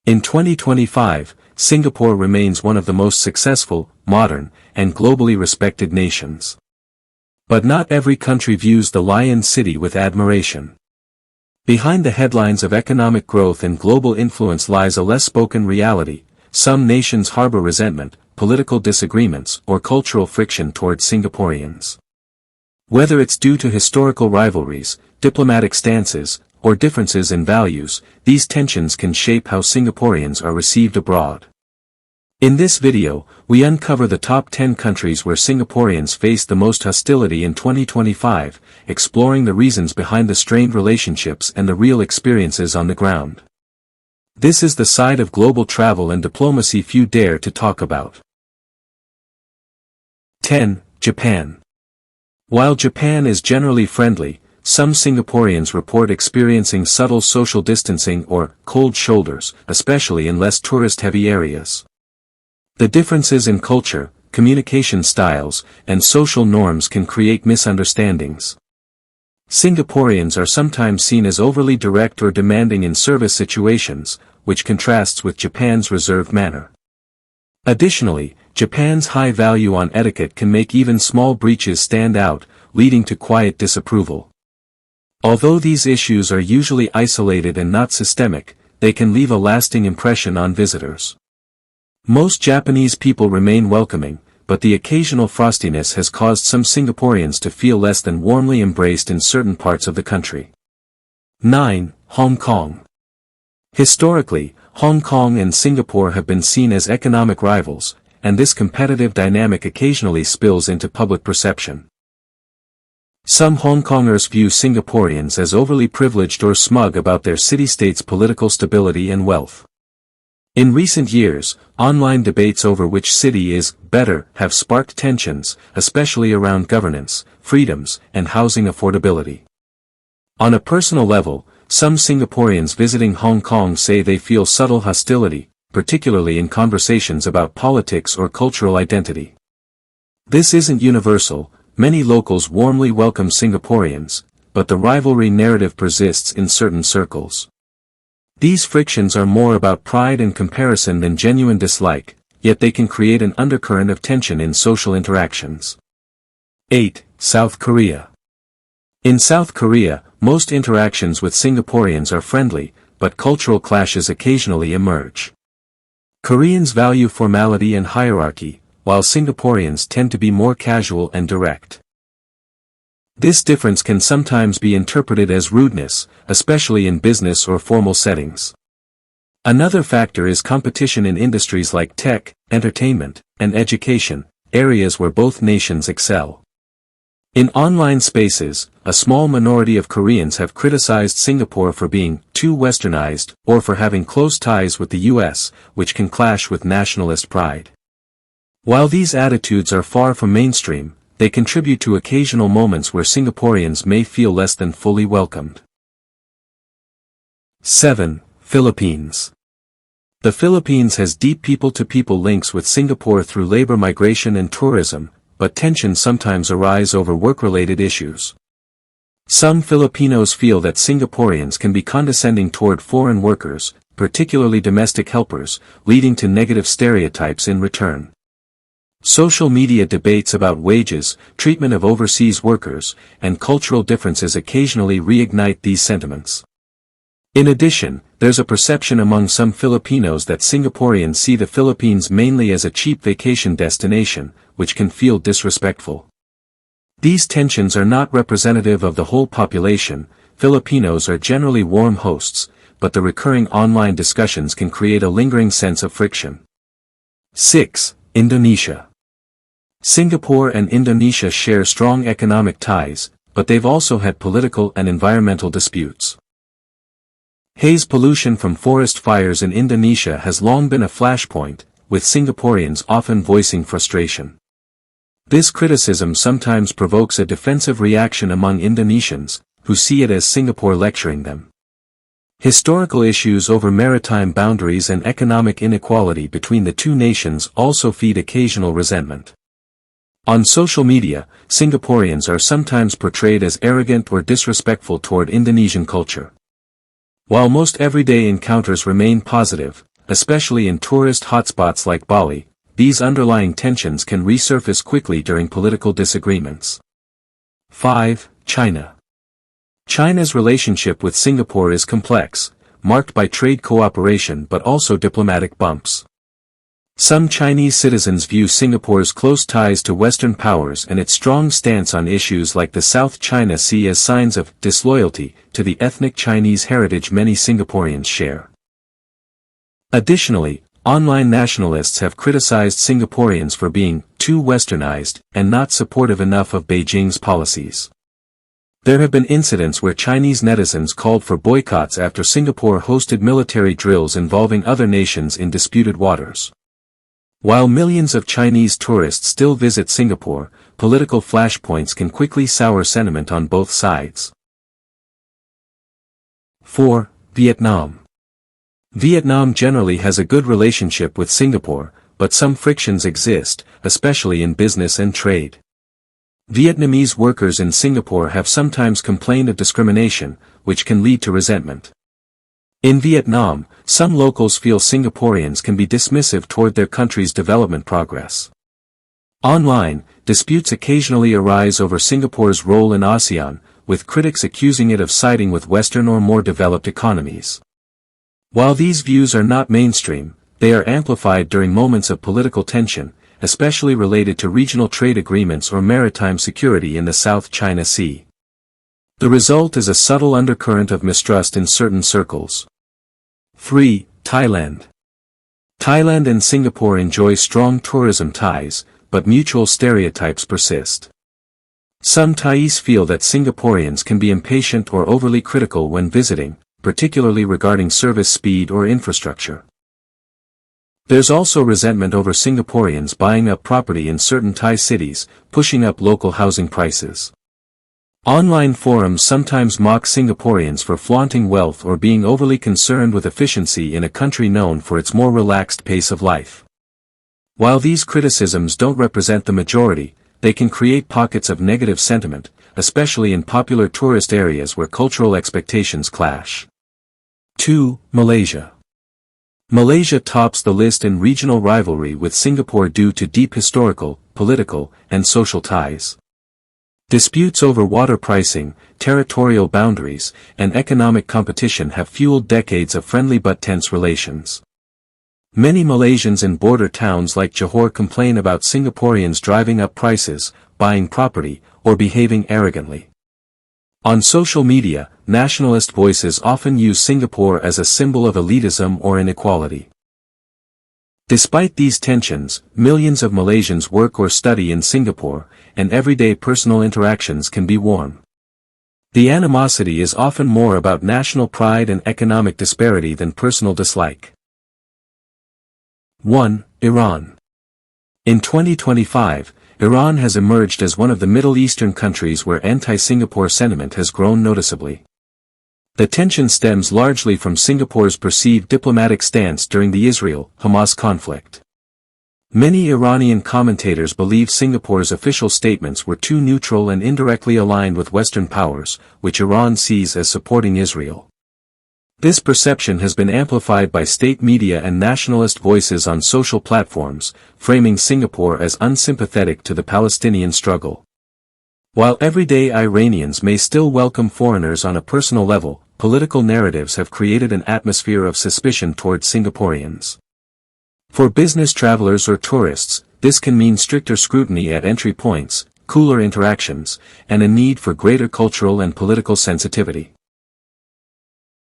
In 2025, Singapore remains one of the most successful, modern, and globally respected nations. But not every country views the Lion City with admiration. Behind the headlines of economic growth and global influence lies a less-spoken reality. Some nations harbor resentment, political disagreements, or cultural friction towards Singaporeans. Whether it's due to historical rivalries, diplomatic stances, or differences in values, these tensions can shape how Singaporeans are received abroad. In this video, we uncover the top 10 countries where Singaporeans face the most hostility in 2025, exploring the reasons behind the strained relationships and the real experiences on the ground. This is the side of global travel and diplomacy few dare to talk about. 10. Japan. While Japan is generally friendly, some Singaporeans report experiencing subtle social distancing or cold shoulders, especially in less tourist-heavy areas. The differences in culture, communication styles, and social norms can create misunderstandings. Singaporeans are sometimes seen as overly direct or demanding in service situations, which contrasts with Japan's reserved manner. Additionally, Japan's high value on etiquette can make even small breaches stand out, leading to quiet disapproval. Although these issues are usually isolated and not systemic, they can leave a lasting impression on visitors. Most Japanese people remain welcoming, but the occasional frostiness has caused some Singaporeans to feel less than warmly embraced in certain parts of the country. 9. Hong Kong. Historically, Hong Kong and Singapore have been seen as economic rivals, and this competitive dynamic occasionally spills into public perception. Some Hong Kongers view Singaporeans as overly privileged or smug about their city-state's political stability and wealth. In recent years, online debates over which city is better have sparked tensions, especially around governance, freedoms, and housing affordability. On a personal level, some Singaporeans visiting Hong Kong say they feel subtle hostility, particularly in conversations about politics or cultural identity. This isn't universal. Many locals warmly welcome Singaporeans, but the rivalry narrative persists in certain circles. These frictions are more about pride and comparison than genuine dislike, yet they can create an undercurrent of tension in social interactions. 8. South Korea. In South Korea, most interactions with Singaporeans are friendly, but cultural clashes occasionally emerge. Koreans value formality and hierarchy, while Singaporeans tend to be more casual and direct. This difference can sometimes be interpreted as rudeness, especially in business or formal settings. Another factor is competition in industries like tech, entertainment, and education, areas where both nations excel. In online spaces, a small minority of Koreans have criticized Singapore for being too westernized or for having close ties with the US, which can clash with nationalist pride. While these attitudes are far from mainstream, they contribute to occasional moments where Singaporeans may feel less than fully welcomed. 7. Philippines. The Philippines has deep people-to-people links with Singapore through labor migration and tourism, but tensions sometimes arise over work-related issues. Some Filipinos feel that Singaporeans can be condescending toward foreign workers, particularly domestic helpers, leading to negative stereotypes in return. Social media debates about wages, treatment of overseas workers, and cultural differences occasionally reignite these sentiments. In addition, there's a perception among some Filipinos that Singaporeans see the Philippines mainly as a cheap vacation destination, which can feel disrespectful. These tensions are not representative of the whole population. Filipinos are generally warm hosts, but the recurring online discussions can create a lingering sense of friction. 6. Indonesia. Singapore and Indonesia share strong economic ties, but they've also had political and environmental disputes. Haze pollution from forest fires in Indonesia has long been a flashpoint, with Singaporeans often voicing frustration. This criticism sometimes provokes a defensive reaction among Indonesians, who see it as Singapore lecturing them. Historical issues over maritime boundaries and economic inequality between the two nations also feed occasional resentment. On social media, Singaporeans are sometimes portrayed as arrogant or disrespectful toward Indonesian culture. While most everyday encounters remain positive, especially in tourist hotspots like Bali. These underlying tensions can resurface quickly during political disagreements. 5. China. China's relationship with Singapore is complex, marked by trade cooperation but also diplomatic bumps. Some Chinese citizens view Singapore's close ties to Western powers and its strong stance on issues like the South China Sea as signs of disloyalty to the ethnic Chinese heritage many Singaporeans share. Additionally, online nationalists have criticized Singaporeans for being too westernized and not supportive enough of Beijing's policies. There have been incidents where Chinese netizens called for boycotts after Singapore hosted military drills involving other nations in disputed waters. While millions of Chinese tourists still visit Singapore, political flashpoints can quickly sour sentiment on both sides. 4. Vietnam. Vietnam generally has a good relationship with Singapore, but some frictions exist, especially in business and trade. Vietnamese workers in Singapore have sometimes complained of discrimination, which can lead to resentment. In Vietnam, some locals feel Singaporeans can be dismissive toward their country's development progress. Online, disputes occasionally arise over Singapore's role in ASEAN, with critics accusing it of siding with Western or more developed economies. While these views are not mainstream, they are amplified during moments of political tension, especially related to regional trade agreements or maritime security in the South China Sea. The result is a subtle undercurrent of mistrust in certain circles. 3. Thailand. Thailand and Singapore enjoy strong tourism ties, but mutual stereotypes persist. Some Thais feel that Singaporeans can be impatient or overly critical when visiting, particularly regarding service speed or infrastructure. There's also resentment over Singaporeans buying up property in certain Thai cities, pushing up local housing prices. Online forums sometimes mock Singaporeans for flaunting wealth or being overly concerned with efficiency in a country known for its more relaxed pace of life. While these criticisms don't represent the majority, they can create pockets of negative sentiment, especially in popular tourist areas where cultural expectations clash. 2. Malaysia. Malaysia tops the list in regional rivalry with Singapore due to deep historical, political, and social ties. Disputes over water pricing, territorial boundaries, and economic competition have fueled decades of friendly but tense relations. Many Malaysians in border towns like Johor complain about Singaporeans driving up prices, buying property, or behaving arrogantly. On social media, nationalist voices often use Singapore as a symbol of elitism or inequality. Despite these tensions, millions of Malaysians work or study in Singapore, and everyday personal interactions can be warm. The animosity is often more about national pride and economic disparity than personal dislike. 1. Iran. In 2025, Iran has emerged as one of the Middle Eastern countries where anti-Singapore sentiment has grown noticeably. The tension stems largely from Singapore's perceived diplomatic stance during the Israel-Hamas conflict. Many Iranian commentators believe Singapore's official statements were too neutral and indirectly aligned with Western powers, which Iran sees as supporting Israel. This perception has been amplified by state media and nationalist voices on social platforms, framing Singapore as unsympathetic to the Palestinian struggle. While everyday Iranians may still welcome foreigners on a personal level, political narratives have created an atmosphere of suspicion toward Singaporeans. For business travelers or tourists, this can mean stricter scrutiny at entry points, cooler interactions, and a need for greater cultural and political sensitivity.